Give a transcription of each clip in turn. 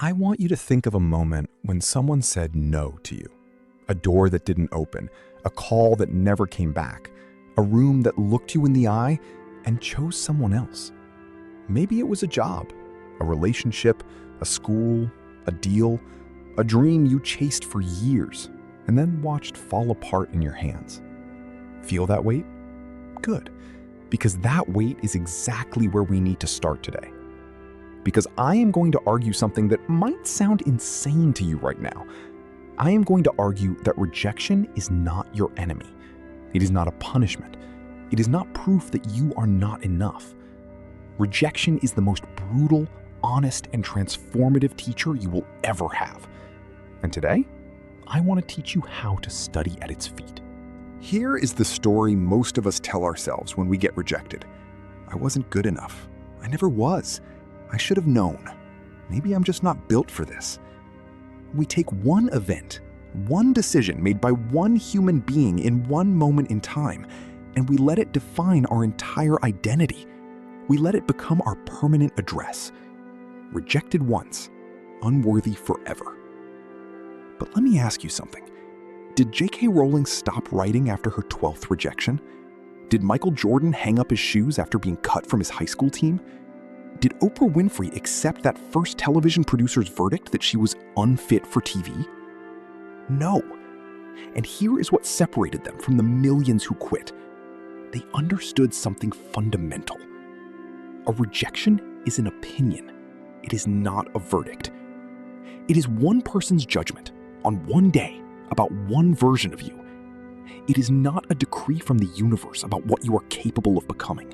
I want you to think of a moment when someone said no to you. A door that didn't open, a call that never came back, a room that looked you in the eye and chose someone else. Maybe it was a job, a relationship, a school, a deal, a dream you chased for years and then watched fall apart in your hands. Feel that weight? Good, because that weight is exactly where we need to start today. Because I am going to argue something that might sound insane to you right now. I am going to argue that rejection is not your enemy. It is not a punishment. It is not proof that you are not enough. Rejection is the most brutal, honest, and transformative teacher you will ever have. And today, I want to teach you how to study at its feet. Here is the story most of us tell ourselves when we get rejected. I wasn't good enough. I never was. I should have known. Maybe I'm just not built for this. We take one event, one decision made by one human being in one moment in time, and we let it define our entire identity. We let it become our permanent address. Rejected once, unworthy forever. But let me ask you something. Did J.K. Rowling stop writing after her 12th rejection? Did Michael Jordan hang up his shoes after being cut from his high school team? Did Oprah Winfrey accept that first television producer's verdict that she was unfit for TV? No. And here is what separated them from the millions who quit. They understood something fundamental. A rejection is an opinion. It is not a verdict. It is one person's judgment on one day about one version of you. It is not a decree from the universe about what you are capable of becoming.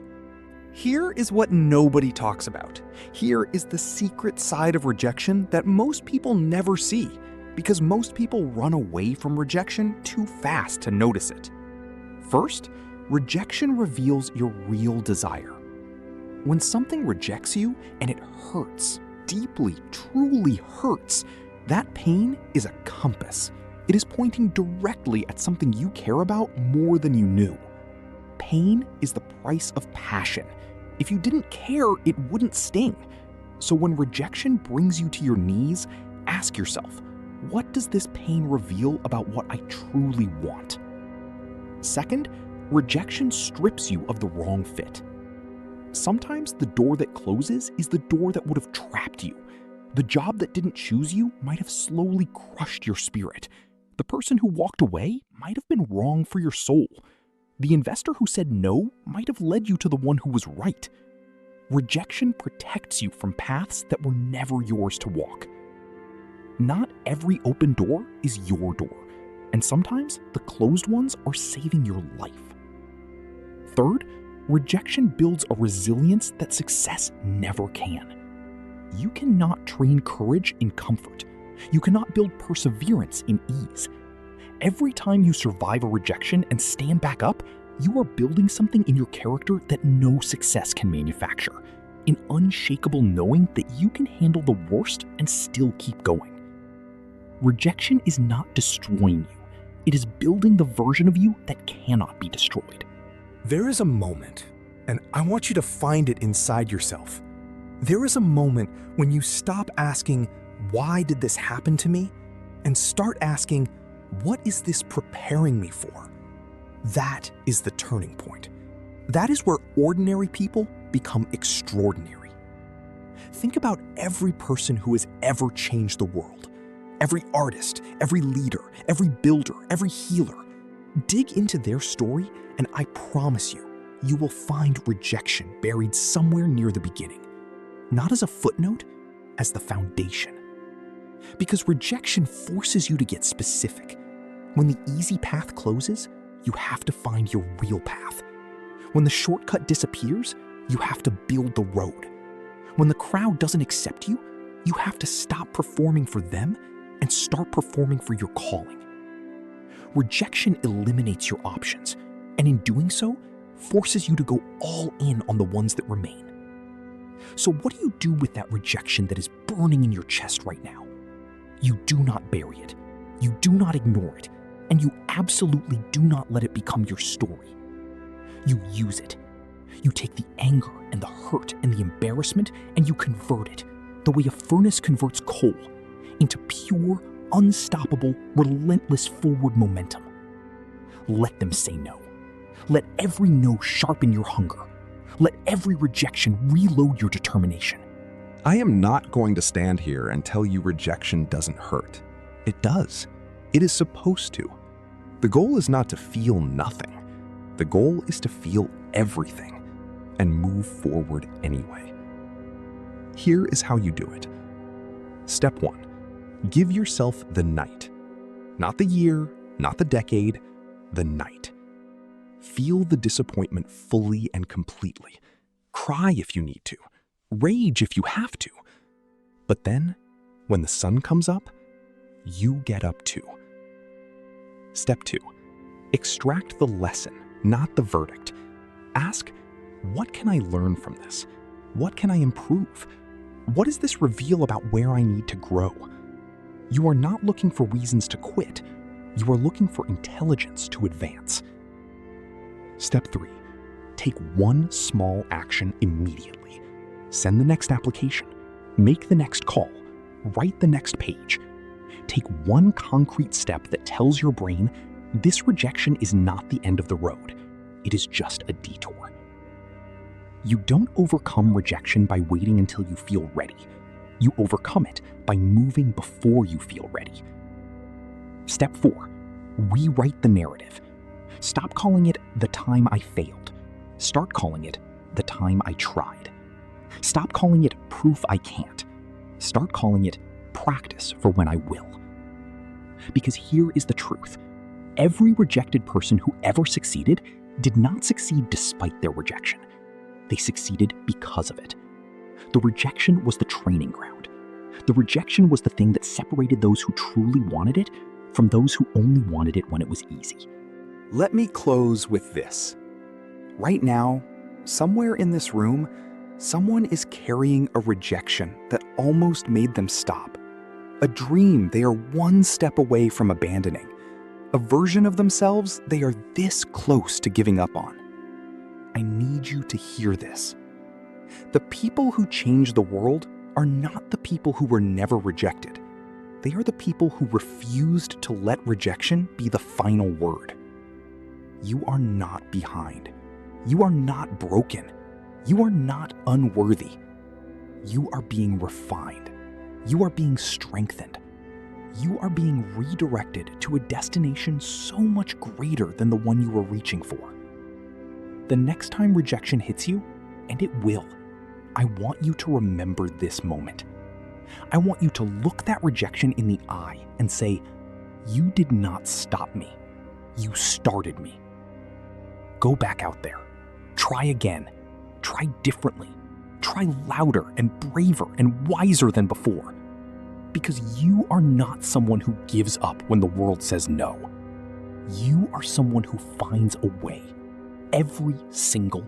Here is what nobody talks about. Here is the secret side of rejection that most people never see, because most people run away from rejection too fast to notice it. First, rejection reveals your real desire. When something rejects you and it hurts, deeply, truly hurts, that pain is a compass. It is pointing directly at something you care about more than you knew. Pain is the price of passion. If you didn't care, it wouldn't sting. So when rejection brings you to your knees, ask yourself, what does this pain reveal about what I truly want? Second, rejection strips you of the wrong fit. Sometimes the door that closes is the door that would have trapped you. The job that didn't choose you might have slowly crushed your spirit. The person who walked away might have been wrong for your soul. The investor who said no might have led you to the one who was right. Rejection protects you from paths that were never yours to walk. Not every open door is your door, and sometimes the closed ones are saving your life. Third, rejection builds a resilience that success never can. You cannot train courage in comfort. You cannot build perseverance in ease. Every time you survive a rejection and stand back up, you are building something in your character that no success can manufacture. An unshakable knowing that you can handle the worst and still keep going. Rejection is not destroying you. It is building the version of you that cannot be destroyed. There is a moment, and I want you to find it inside yourself. There is a moment when you stop asking, why did this happen to me? And start asking, what is this preparing me for? That is the turning point. That is where ordinary people become extraordinary. Think about every person who has ever changed the world. Every artist, every leader, every builder, every healer. Dig into their story, and I promise you, you will find rejection buried somewhere near the beginning. Not as a footnote, as the foundation. Because rejection forces you to get specific. When the easy path closes, you have to find your real path. When the shortcut disappears, you have to build the road. When the crowd doesn't accept you, you have to stop performing for them and start performing for your calling. Rejection eliminates your options, and in doing so, forces you to go all in on the ones that remain. So what do you do with that rejection that is burning in your chest right now? You do not bury it. You do not ignore it. And you absolutely do not let it become your story. You use it. You take the anger and the hurt and the embarrassment and you convert it. the way a furnace converts coal into pure, unstoppable, relentless forward momentum. Let them say no. Let every no sharpen your hunger. Let every rejection reload your determination. I am not going to stand here and tell you rejection doesn't hurt. It does. It is supposed to. The goal is not to feel nothing. The goal is to feel everything and move forward anyway. Here is how you do it. Step 1. Give yourself the night. Not the year, not the decade, the night. Feel the disappointment fully and completely. Cry if you need to. Rage if you have to. But then, when the sun comes up, you get up too. Step 2. Extract the lesson, not the verdict. Ask, what can I learn from this? What can I improve? What does this reveal about where I need to grow? You are not looking for reasons to quit. You are looking for intelligence to advance. Step 3. Take one small action immediately. Send the next application. Make the next call. Write the next page. Take one concrete step that tells your brain this rejection is not the end of the road. It is just a detour. You don't overcome rejection by waiting until you feel ready. You overcome it by moving before you feel ready. Step 4. Rewrite the narrative. Stop calling it the time I failed. Start calling it the time I tried. Stop calling it proof I can't. Start calling it practice for when I will. Because here is the truth. Every rejected person who ever succeeded did not succeed despite their rejection. They succeeded because of it. The rejection was the training ground. The rejection was the thing that separated those who truly wanted it from those who only wanted it when it was easy. Let me close with this. Right now, somewhere in this room, someone is carrying a rejection that almost made them stop. A dream they are one step away from abandoning. A version of themselves they are this close to giving up on. I need you to hear this. The people who change the world are not the people who were never rejected. They are the people who refused to let rejection be the final word. You are not behind. You are not broken. You are not unworthy. You are being refined. You are being strengthened. You are being redirected to a destination so much greater than the one you were reaching for. The next time rejection hits you, and it will, I want you to remember this moment. I want you to look that rejection in the eye and say, you did not stop me. You started me. Go back out there. Try again. Try differently. Try louder and braver and wiser than before. Because you are not someone who gives up when the world says no. You are someone who finds a way every single